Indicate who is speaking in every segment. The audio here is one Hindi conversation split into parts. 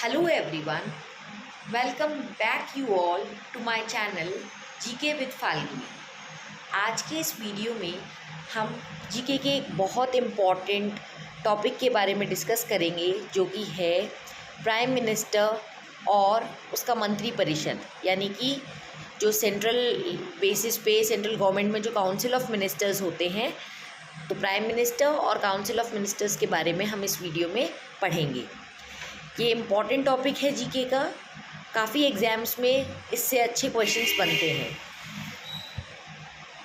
Speaker 1: Hello everyone, welcome back you all to my channel GK with Falguni. आज के इस वीडियो में हम जीके के एक बहुत इम्पॉर्टेंट टॉपिक के बारे में डिस्कस करेंगे जो कि है प्राइम मिनिस्टर और उसका मंत्री परिषद, यानी कि जो सेंट्रल बेसिस पे सेंट्रल गवर्नमेंट में जो काउंसिल ऑफ मिनिस्टर्स होते हैं, तो प्राइम मिनिस्टर और काउंसिल ऑफ मिनिस्टर्स के बारे में हम इस वीडियो में पढ़ेंगे। ये इम्पॉर्टेंट टॉपिक है जीके का, काफ़ी एग्ज़ाम्स में इससे अच्छे क्वेश्चंस बनते हैं।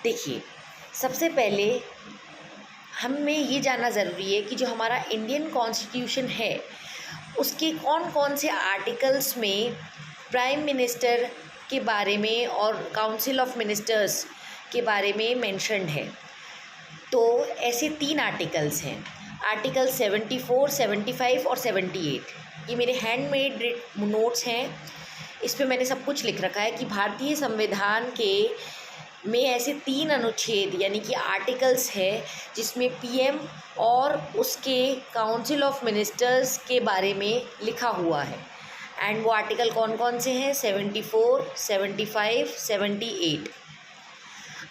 Speaker 1: देखिए, सबसे पहले हमें ये जानना ज़रूरी है कि जो हमारा इंडियन कॉन्स्टिट्यूशन है उसके कौन कौन से आर्टिकल्स में प्राइम मिनिस्टर के बारे में और काउंसिल ऑफ मिनिस्टर्स के बारे में मेंशन्ड है। तो ऐसे 3 आर्टिकल्स हैं, आर्टिकल 74, 75 और 78। ये मेरे हैंडमेड नोट्स हैं, इस पे मैंने सब कुछ लिख रखा है कि भारतीय संविधान के में ऐसे 3 अनुच्छेद यानी कि आर्टिकल्स है जिसमें पीएम और उसके काउंसिल ऑफ मिनिस्टर्स के बारे में लिखा हुआ है। एंड वो आर्टिकल कौन कौन से हैं? 74, 75, 78।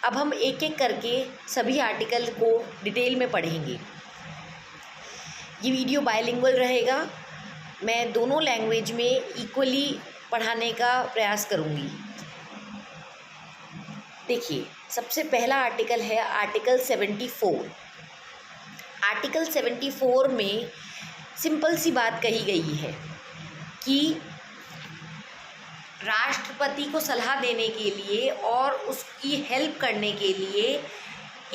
Speaker 1: अब हम एक एक करके सभी आर्टिकल को डिटेल में पढ़ेंगे। ये वीडियो बायलिंगुअल रहेगा, मैं दोनों लैंग्वेज में इक्वली पढ़ाने का प्रयास करूँगी। देखिए, सबसे पहला आर्टिकल है आर्टिकल 74। आर्टिकल 74 में सिंपल सी बात कही गई है कि राष्ट्रपति को सलाह देने के लिए और उसकी हेल्प करने के लिए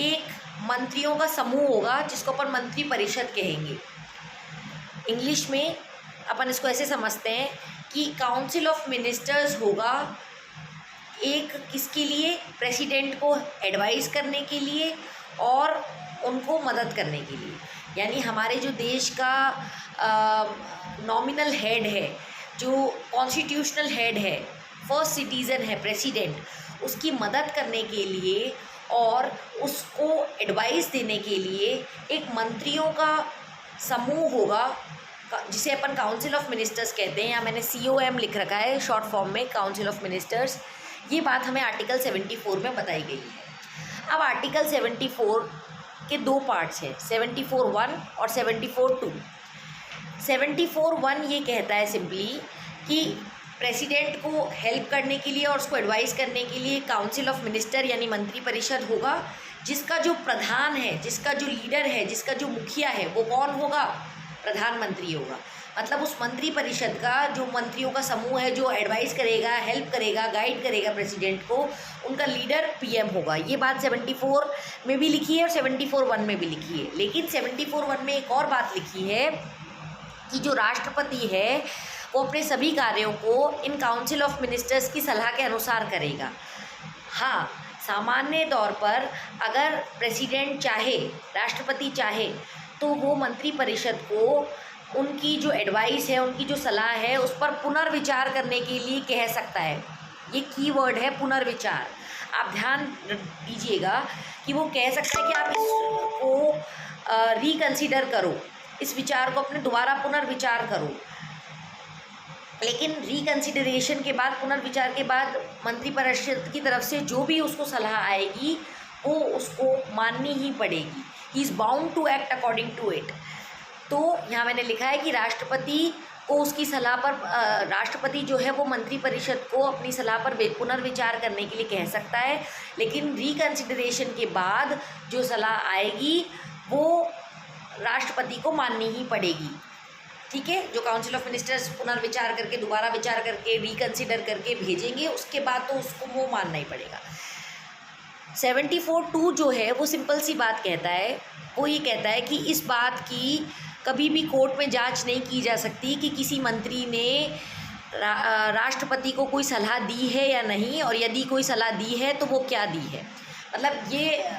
Speaker 1: एक मंत्रियों का समूह होगा जिसको अपन मंत्री परिषद कहेंगे। इंग्लिश में अपन इसको ऐसे समझते हैं कि काउंसिल ऑफ मिनिस्टर्स होगा एक किसके लिए? प्रेसिडेंट को एडवाइस करने के लिए और उनको मदद करने के लिए। यानी हमारे जो देश का नॉमिनल हेड है, जो कॉन्स्टिट्यूशनल हेड है, फर्स्ट सिटीज़न है प्रेसिडेंट, उसकी मदद करने के लिए और उसको एडवाइस देने के लिए एक मंत्रियों का समूह होगा जिसे अपन काउंसिल ऑफ मिनिस्टर्स कहते हैं, या मैंने COM लिख रखा है शॉर्ट फॉर्म में, काउंसिल ऑफ मिनिस्टर्स। ये बात हमें आर्टिकल 74 में बताई गई है। अब आर्टिकल 74 के 2 पार्ट्स हैं, 74(1) और 74(2). 74(1) ये कहता है सिंपली कि प्रेसिडेंट को हेल्प करने के लिए और उसको एडवाइस करने के लिए काउंसिल ऑफ मिनिस्टर यानी मंत्री परिषद होगा, जिसका जो प्रधान है, जिसका जो लीडर है, जिसका जो मुखिया है, वो कौन होगा? प्रधानमंत्री होगा। मतलब उस मंत्री परिषद का जो मंत्रियों का समूह है जो एडवाइस करेगा, हेल्प करेगा, गाइड करेगा प्रेसिडेंट को, उनका लीडर पीएम होगा। ये बात 74 में भी लिखी है और 74(1) में भी लिखी है। लेकिन 74(1) में एक और बात लिखी है कि जो राष्ट्रपति है वो अपने सभी कार्यों को इन काउंसिल ऑफ मिनिस्टर्स की सलाह के अनुसार करेगा। हाँ, सामान्य तौर पर अगर प्रेसिडेंट चाहे, राष्ट्रपति चाहे, तो वो मंत्री परिषद को उनकी जो एडवाइस है, उनकी जो सलाह है, उस पर पुनर्विचार करने के लिए कह सकता है। ये कीवर्ड है पुनर्विचार, आप ध्यान दीजिएगा कि वो कह सकता है कि आप इसको रिकंसिडर करो, इस विचार को अपने दोबारा पुनर्विचार करो। लेकिन रिकंसिडरेशन के बाद, पुनर्विचार के बाद मंत्री परिषद की तरफ से जो भी उसको सलाह आएगी वो उसको माननी ही पड़ेगी। He is bound to act according to it. तो यहाँ मैंने लिखा है कि राष्ट्रपति को उसकी सलाह पर, राष्ट्रपति जो है वो मंत्री परिषद को अपनी सलाह पर पुनर्विचार करने के लिए कह सकता है, लेकिन रिकंसिडरेशन के बाद जो सलाह आएगी वो राष्ट्रपति को माननी ही पड़ेगी। ठीक है, जो काउंसिल ऑफ मिनिस्टर्स पुनर्विचार करके, दोबारा विचार करके, रिकंसिडर करके भेजेंगे, उसके बाद तो उसको वो मानना ही पड़ेगा। 74(2) जो है वो सिंपल सी बात कहता है, वो ये कहता है कि इस बात की कभी भी कोर्ट में जांच नहीं की जा सकती कि किसी मंत्री ने राष्ट्रपति को कोई सलाह दी है या नहीं, और यदि कोई सलाह दी है तो वो क्या दी है। मतलब ये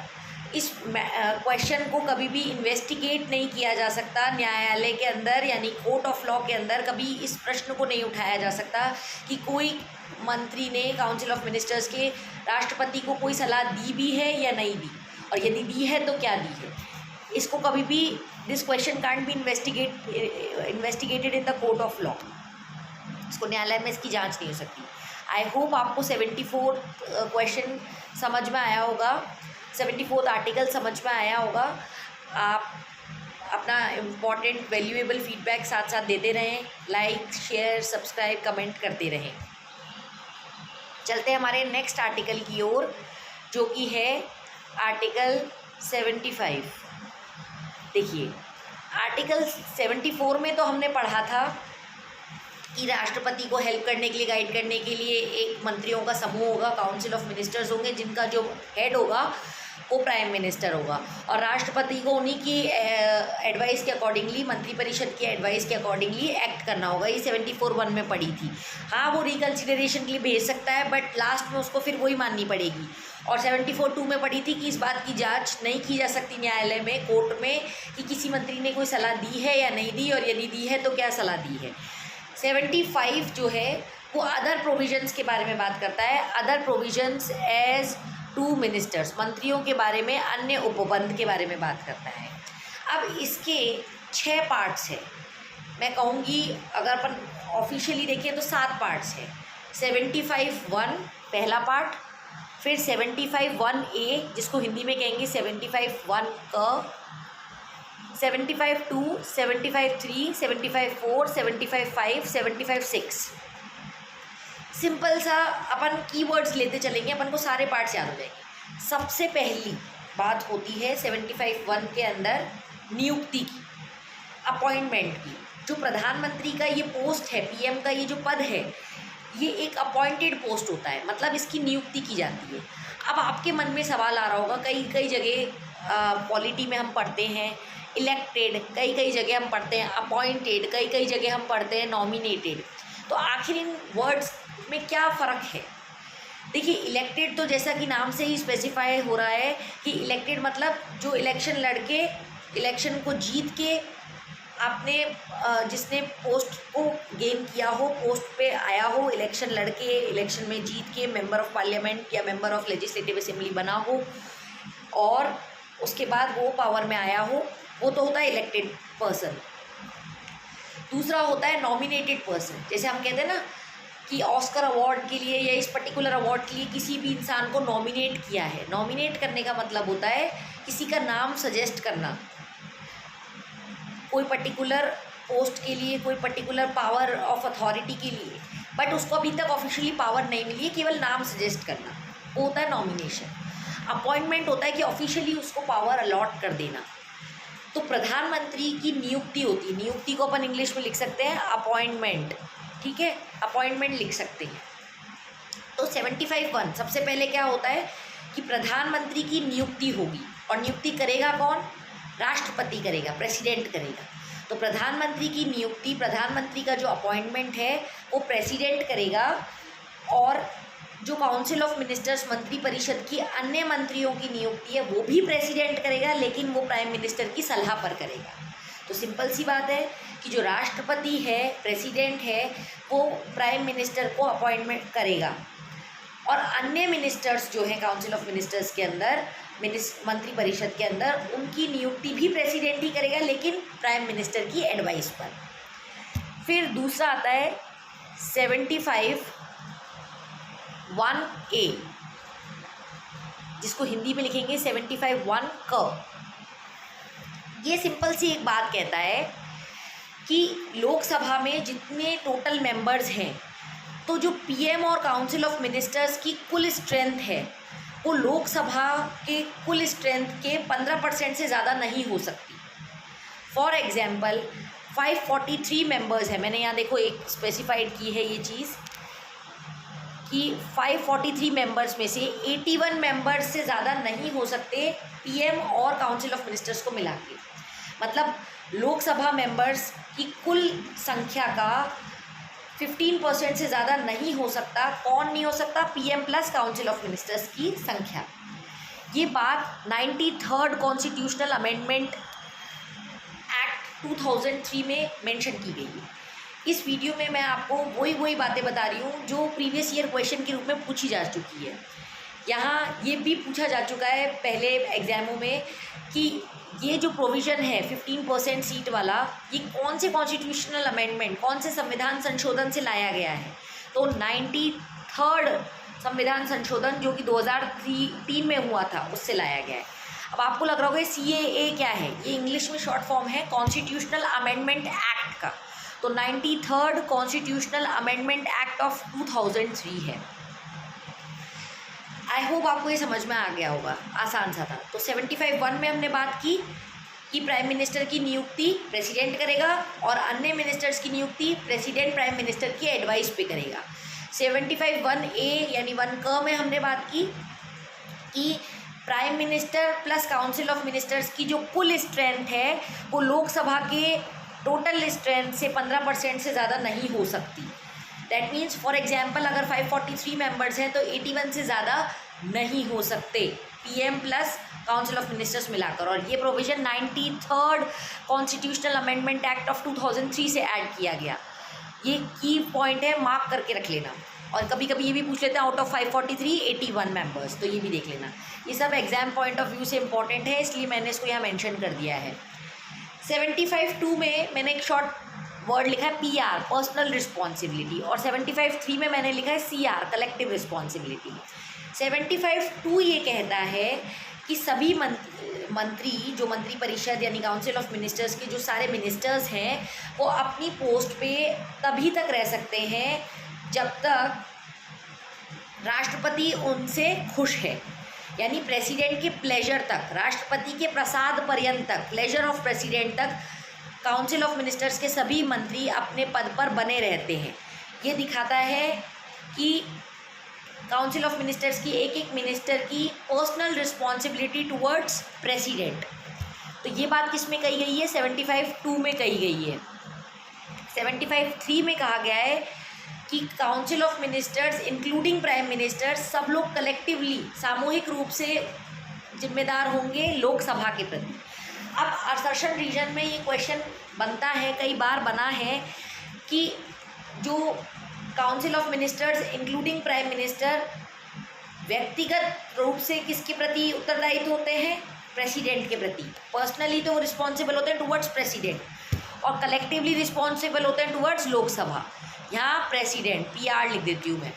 Speaker 1: इस क्वेश्चन को कभी भी इन्वेस्टिगेट नहीं किया जा सकता न्यायालय के अंदर, यानी कोर्ट ऑफ लॉ के अंदर कभी इस प्रश्न को नहीं उठाया जा सकता कि कोई मंत्री ने काउंसिल ऑफ मिनिस्टर्स के राष्ट्रपति को कोई सलाह दी भी है या नहीं दी, और यदि दी है तो क्या दी है। इसको कभी भी this question can't be investigated in the court of law. इसको न्यायालय में इसकी जांच नहीं हो सकती। आई होप आपको 74 क्वेश्चन समझ में आया होगा, 74 आर्टिकल समझ में आया होगा। आप अपना इम्पॉर्टेंट वैल्यूएबल फीडबैक साथ साथ देते रहें, लाइक शेयर सब्सक्राइब कमेंट करते रहें। चलते हैं हमारे नेक्स्ट आर्टिकल की ओर, जो कि है आर्टिकल 75। देखिए, आर्टिकल 74 में तो हमने पढ़ा था कि राष्ट्रपति को हेल्प करने के लिए, गाइड करने के लिए एक मंत्रियों का समूह होगा, काउंसिल ऑफ मिनिस्टर्स होंगे, जिनका जो हेड होगा वो प्राइम मिनिस्टर होगा, और राष्ट्रपति को उन्हीं की एडवाइस के अकॉर्डिंगली, मंत्रिपरिषद की एडवाइस के अकॉर्डिंगली एक्ट करना होगा। ये 74(1) में पड़ी थी। हाँ, वो रिकन्सिडरेशन के लिए भेज सकता है, बट लास्ट में उसको फिर वही माननी पड़ेगी। और 74(2) में पड़ी थी कि इस बात की जांच नहीं की जा सकती न्यायालय में, कोर्ट में, कि किसी मंत्री ने कोई सलाह दी है या नहीं दी, और यदि दी है तो क्या सलाह दी है। 75 जो है वो अदर प्रोविजंस के बारे में बात करता है। Other provisions as to ministers, मंत्रियों के बारे में अन्य उपबंध के बारे में बात करता है। अब इसके 6 पार्ट्स हैं। मैं कहूँगी अगर अपन ऑफिशियली देखें तो 7 पार्ट्स हैं। 75(1) पहला पार्ट, फिर 75(1)A जिसको हिंदी में कहेंगे 75(1) क, 75(2), 75(3), 75(4), 75(5), 75(6। सिंपल सा अपन कीवर्ड्स लेते चलेंगे, अपन को सारे पार्ट्स याद हो जाएंगे। सबसे पहली बात होती है 75(1) के अंदर नियुक्ति की, अपॉइंटमेंट की। जो प्रधानमंत्री का ये पोस्ट है, पीएम का ये जो पद है, ये एक अपॉइंटेड पोस्ट होता है, मतलब इसकी नियुक्ति की जाती है। अब आपके मन में सवाल आ रहा होगा, कई जगह पॉलिटी में हम पढ़ते हैं इलेक्टेड, कई जगह हम पढ़ते हैं अपॉइंटेड, कई जगह हम पढ़ते हैं नॉमिनेटेड। तो आखिर इन वर्ड्स में क्या फ़र्क है? देखिए, इलेक्टेड तो जैसा कि नाम से ही स्पेसिफाई हो रहा है कि इलेक्टेड मतलब जो इलेक्शन लड़के, इलेक्शन को जीत के आपने जिसने पोस्ट को गेन किया हो, पोस्ट पे आया हो, इलेक्शन लड़के इलेक्शन में जीत के मेंबर ऑफ पार्लियामेंट या मेंबर ऑफ लेजिस्लेटिव असेंबली बना हो, और उसके बाद वो पावर में आया हो, वो तो होता है इलेक्टेड पर्सन। दूसरा होता है नॉमिनेटेड पर्सन। जैसे हम कहते हैं ना कि ऑस्कर अवार्ड के लिए या इस पर्टिकुलर अवार्ड के लिए किसी भी इंसान को नॉमिनेट किया है। नॉमिनेट करने का मतलब होता है किसी का नाम सजेस्ट करना, कोई पर्टिकुलर पोस्ट के लिए, कोई पर्टिकुलर पावर ऑफ अथॉरिटी के लिए, बट उसको अभी तक ऑफिशियली पावर नहीं मिली है, केवल नाम सजेस्ट करना, वो होता है नॉमिनेशन। अपॉइंटमेंट होता है कि ऑफिशियली उसको पावर अलॉट कर देना। तो प्रधानमंत्री की नियुक्ति होती है, नियुक्ति को अपन इंग्लिश में लिख सकते हैं अपॉइंटमेंट, ठीक है, अपॉइंटमेंट लिख सकते हैं। तो 75(1) सबसे पहले क्या होता है कि प्रधानमंत्री की नियुक्ति होगी, और नियुक्ति करेगा कौन? राष्ट्रपति करेगा, प्रेसिडेंट करेगा। तो प्रधानमंत्री की नियुक्ति, प्रधानमंत्री का जो अपॉइंटमेंट है वो प्रेसिडेंट करेगा, और जो काउंसिल ऑफ मिनिस्टर्स, मंत्रिपरिषद की अन्य मंत्रियों की नियुक्ति है वो भी प्रेसिडेंट करेगा, लेकिन वो प्राइम मिनिस्टर की सलाह पर करेगा। तो सिंपल सी बात है कि जो राष्ट्रपति है, प्रेसिडेंट है, वो प्राइम मिनिस्टर को अपॉइंटमेंट करेगा, और अन्य मिनिस्टर्स जो हैं काउंसिल ऑफ मिनिस्टर्स के अंदर, मंत्रिपरिषद के अंदर, उनकी नियुक्ति भी प्रेसिडेंट ही करेगा, लेकिन प्राइम मिनिस्टर की एडवाइस पर। फिर दूसरा आता है 75(1)A, जिसको हिंदी में लिखेंगे 75(1) क। ये सिंपल सी एक बात कहता है कि लोकसभा में जितने टोटल मेंबर्स हैं, तो जो पीएम और काउंसिल ऑफ मिनिस्टर्स की कुल स्ट्रेंथ है वो लोकसभा के कुल स्ट्रेंथ के 15% से ज़्यादा नहीं हो सकती। फॉर एग्जाम्पल 543 मेंबर्स हैं, मैंने यहाँ देखो एक स्पेसिफाइड की है ये चीज़ कि 543 मेंबर्स में से 81 मेंबर्स से ज़्यादा नहीं हो सकते पीएम और काउंसिल ऑफ मिनिस्टर्स को मिला के। मतलब लोकसभा मेंबर्स की कुल संख्या का 15% से ज़्यादा नहीं हो सकता। कौन नहीं हो सकता? PM plus council of ministers की संख्या। ये बात 93rd कॉन्स्टिट्यूशनल अमेंडमेंट एक्ट 2003 में मेंशन की गई है। इस वीडियो में मैं आपको वही बातें बता रही हूँ जो प्रीवियस ईयर क्वेश्चन के रूप में पूछी जा चुकी है। यहाँ ये भी पूछा जा चुका है पहले एग्जामों में कि ये जो प्रोविज़न है 15% सीट वाला, ये कौन से कॉन्स्टिट्यूशनल अमेंडमेंट, कौन से संविधान संशोधन से लाया गया है? तो 93rd संविधान संशोधन जो कि 2003 में हुआ था, उससे लाया गया है। अब आपको लग रहा होगा CAA क्या है? ये इंग्लिश में शॉर्ट फॉर्म है कॉन्स्टिट्यूशनल अमेंडमेंट एक्ट का। तो 93rd constitutional amendment act of 2003 है। आई होप आपको ये समझ में आ गया होगा, आसान सा था। तो 75(1) में हमने बात की कि प्राइम मिनिस्टर की नियुक्ति प्रेसिडेंट करेगा और अन्य मिनिस्टर्स की नियुक्ति प्रेसिडेंट प्राइम मिनिस्टर की एडवाइस पे करेगा। 75(1)A यानी 1 में हमने बात की कि prime minister plus council of ministers की जो कुल स्ट्रेंथ है वो लोकसभा के टोटल स्ट्रेंथ से 15% से ज़्यादा नहीं हो सकती। दैट मीन्स फॉर एग्जाम्पल अगर 543 मेंबर्स हैं तो 81 से ज़्यादा नहीं हो सकते PM plus council of ministers मिलाकर। और ये provision 93rd constitutional amendment act of 2003 से ऐड किया गया। ये की पॉइंट है, मार्क करके रख लेना। और कभी कभी ये भी पूछ लेते हैं आउट ऑफ 543 81 मेंबर्स, तो ये भी देख लेना। ये सब एग्जाम पॉइंट ऑफ व्यू से इंपॉर्टेंट है, इसलिए मैंने इसको यहाँ मेंशन कर दिया है। 75(2) में मैंने एक शॉर्ट वर्ड लिखा है PR पर्सनल रिस्पॉन्सिबिलिटी, और 75(3) में मैंने लिखा है CR कलेक्टिव रिस्पॉन्सिबिलिटी। 75(2) ये कहता है कि सभी मंत्री जो मंत्री परिषद यानी काउंसिल ऑफ मिनिस्टर्स के जो सारे मिनिस्टर्स हैं वो अपनी पोस्ट पे तभी तक रह सकते हैं जब तक राष्ट्रपति उनसे खुश है, यानी प्रेसिडेंट के प्लेजर तक, राष्ट्रपति के प्रसाद पर्यंत तक, प्लेजर ऑफ प्रेसिडेंट तक काउंसिल ऑफ मिनिस्टर्स के सभी मंत्री अपने पद पर बने रहते हैं। ये दिखाता है कि काउंसिल ऑफ मिनिस्टर्स की एक एक मिनिस्टर की पर्सनल रिस्पॉन्सिबिलिटी टुवर्ड्स प्रेसिडेंट। तो ये बात किस में कही गई है? 75(2) में कही गई है। 75(3) में कहा गया है कि council of ministers including prime minister सब लोग कलेक्टिवली सामूहिक रूप से जिम्मेदार होंगे लोकसभा के प्रति। अब असर्शन रीजन में ये क्वेश्चन बनता है, कई बार बना है कि जो council of ministers including prime minister व्यक्तिगत रूप से किसके प्रति उत्तरदायित्व होते हैं? प्रेसिडेंट के प्रति। पर्सनली तो वो रिस्पॉन्सिबल होते हैं टुवर्ड्स प्रेसिडेंट, और कलेक्टिवली रिस्पॉन्सिबल होते हैं टुवर्ड्स लोकसभा। यहाँ प्रेसिडेंट PR लिख देती हूँ मैं।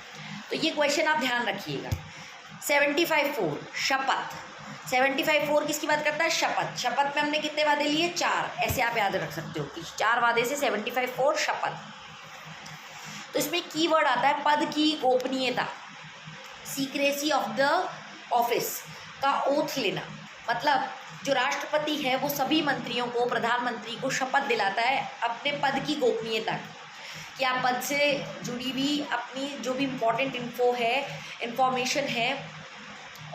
Speaker 1: तो ये क्वेश्चन आप ध्यान रखिएगा। 75(4) शपथ। 75(4) किसकी बात करता है? शपथ। शपथ में हमने कितने वादे लिए? 4। ऐसे आप याद रख सकते हो कि 4 वादे से 75(4) शपथ। तो इसमें कीवर्ड आता है पद की गोपनीयता, सीक्रेसी ऑफ द ऑफिस का ओथ लेना। मतलब जो राष्ट्रपति है वो सभी मंत्रियों को, प्रधानमंत्री को शपथ दिलाता है अपने पद की गोपनीयता, कि आप पद से जुड़ी हुई अपनी जो भी इम्पोर्टेंट इंफॉर्मेशन है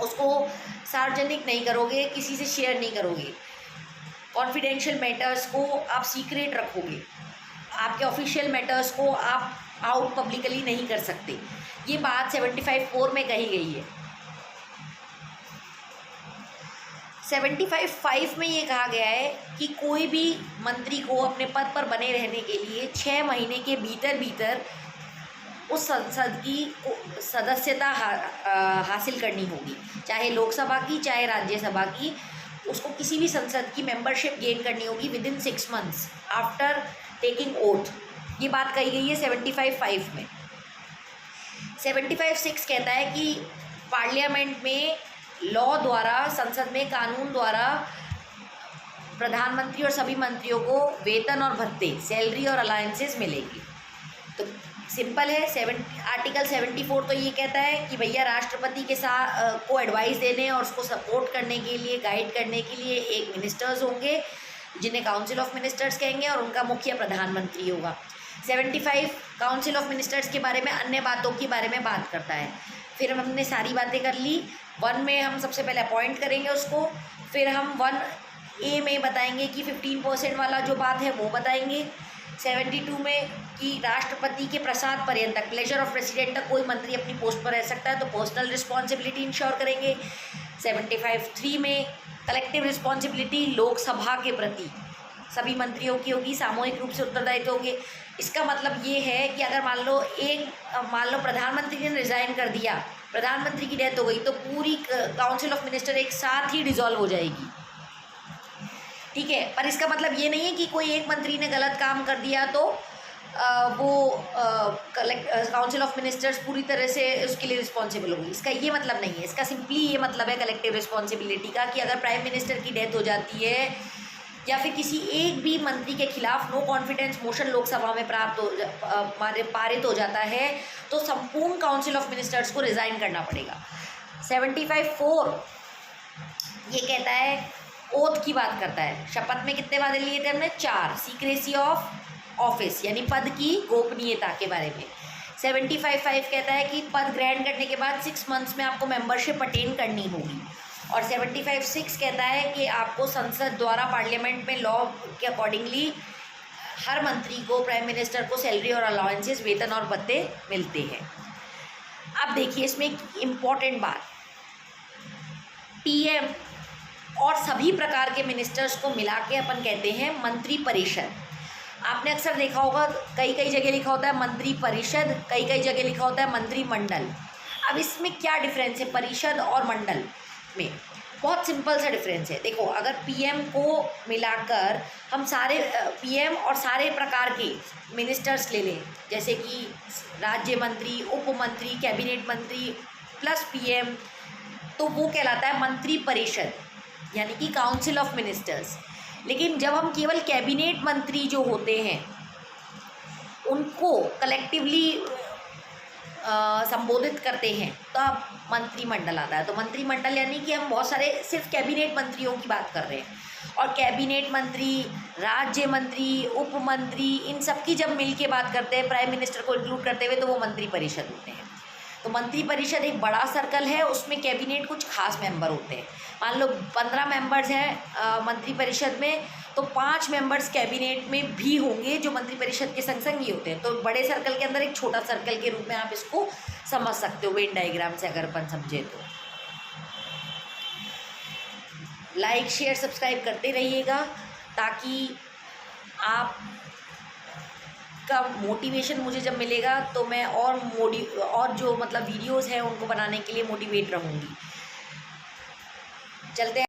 Speaker 1: उसको सार्वजनिक नहीं करोगे, किसी से शेयर नहीं करोगे, कॉन्फिडेंशियल मैटर्स को आप सीक्रेट रखोगे, आपके ऑफिशियल मैटर्स को आप आउट पब्लिकली नहीं कर सकते। ये बात 75(4) में कही गई है। 75(5) में ये कहा गया है कि कोई भी मंत्री को अपने पद पर बने रहने के लिए 6 महीने के भीतर उस संसद की सदस्यता हासिल करनी होगी, चाहे लोकसभा की चाहे राज्यसभा की। उसको किसी भी संसद की मेंबरशिप गेन करनी होगी within 6 months after taking oath. ये बात कही गई है 75(5) में। 75(6) कहता है कि पार्लियामेंट में लॉ द्वारा, संसद में कानून द्वारा प्रधानमंत्री और सभी मंत्रियों को वेतन और भत्ते, सैलरी और अलायंसेस मिलेगी। तो सिंपल है। आर्टिकल 74 तो ये कहता है कि भैया राष्ट्रपति के साथ को एडवाइस देने और उसको सपोर्ट करने के लिए, गाइड करने के लिए एक मिनिस्टर्स होंगे जिन्हें काउंसिल ऑफ मिनिस्टर्स कहेंगे, और उनका मुखिया प्रधानमंत्री होगा। 75 काउंसिल ऑफ मिनिस्टर्स के बारे में, अन्य बातों के बारे में बात करता है। फिर हमने सारी बातें कर ली। 1 में हम सबसे पहले अपॉइंट करेंगे उसको, फिर हम 1A में बताएंगे कि 15% वाला जो बात है वो बताएंगे। 72 में कि राष्ट्रपति के प्रसाद पर्यंत तक, प्लेजर ऑफ प्रेसिडेंट तक कोई मंत्री अपनी पोस्ट पर रह सकता है, तो पर्सनल रिस्पॉन्सिबिलिटी इंश्योर करेंगे। 75(3) में कलेक्टिव रिस्पॉन्सिबिलिटी लोकसभा के प्रति सभी मंत्रियों की होगी, सामूहिक रूप से उत्तरदायित्व होंगे। इसका मतलब ये है कि अगर मान लो प्रधानमंत्री ने रिज़ाइन कर दिया, प्रधानमंत्री की डेथ हो गई, तो पूरी काउंसिल ऑफ मिनिस्टर एक साथ ही डिसॉल्व हो जाएगी। ठीक है, पर इसका मतलब ये नहीं है कि कोई एक मंत्री ने गलत काम कर दिया तो वो काउंसिल ऑफ मिनिस्टर्स पूरी तरह से उसके लिए रिस्पॉन्सिबल होगी। इसका ये मतलब नहीं है। इसका सिंपली ये मतलब है कलेक्टिव रिस्पॉन्सिबिलिटी का, कि अगर प्राइम मिनिस्टर की डेथ हो जाती है या फिर किसी एक भी मंत्री के खिलाफ नो कॉन्फिडेंस मोशन लोकसभा में पारित हो जाता है, तो संपूर्ण काउंसिल ऑफ मिनिस्टर्स को रिज़ाइन करना पड़ेगा। 75(4) ये कहता है, ओथ की बात करता है। शपथ में कितने वादे लिए थे हमने? 4। सीक्रेसी ऑफ ऑफिस यानी पद की गोपनीयता के बारे में। 75(5) कहता है कि पद ग्रहण करने के बाद 6 मंथ्स में आपको मेंबरशिप अटेन करनी होगी। और 75(6) कहता है कि आपको संसद द्वारा पार्लियामेंट में लॉ के अकॉर्डिंगली हर मंत्री को, प्राइम मिनिस्टर को सैलरी और अलाउंसेस, वेतन और भत्ते मिलते हैं। अब देखिए इसमें एक इम्पॉर्टेंट बात, पीएम और सभी प्रकार के मिनिस्टर्स को मिला के अपन कहते हैं मंत्री परिषद। आपने अक्सर देखा होगा कई कई जगह लिखा होता है मंत्री परिषद, कई कई जगह लिखा होता है मंत्रिमंडल। अब इसमें क्या डिफरेंस है परिषद और मंडल में? बहुत सिंपल सा डिफरेंस है। देखो, अगर पीएम को मिलाकर हम सारे पीएम और सारे प्रकार के मिनिस्टर्स ले लें, जैसे कि राज्य मंत्री, उप मंत्री, कैबिनेट मंत्री प्लस पीएम, तो वो कहलाता है मंत्री परिषद यानी कि काउंसिल ऑफ मिनिस्टर्स। लेकिन जब हम केवल कैबिनेट मंत्री जो होते हैं उनको कलेक्टिवली संबोधित करते हैं तब मंत्रिमंडल आता है। तो मंत्रिमंडल यानी कि हम बहुत सारे सिर्फ कैबिनेट मंत्रियों की बात कर रहे हैं, और कैबिनेट मंत्री, राज्य मंत्री, उप मंत्री, इन सब की जब मिल के बात करते हैं प्राइम मिनिस्टर को इंक्लूड करते हुए, तो वो मंत्री परिषद होते हैं। तो मंत्री परिषद एक बड़ा सर्कल है, उसमें कैबिनेट कुछ खास मेंबर होते हैं। मान लो 15 मेंबर्स हैं मंत्री परिषद में, तो 5 मेंबर्स कैबिनेट में भी होंगे जो मंत्री परिषद के संग संग ही होते हैं। तो बड़े सर्कल के अंदर एक छोटा सर्कल के रूप में आप इसको समझ सकते हो वेन डायग्राम से, अगर अपन समझे तो। लाइक, शेयर, सब्सक्राइब करते रहिएगा ताकि आप का मोटिवेशन मुझे जब मिलेगा तो मैं और जो मतलब वीडियोस हैं उनको बनाने के लिए मोटिवेट रहूँगी। चलते हैं।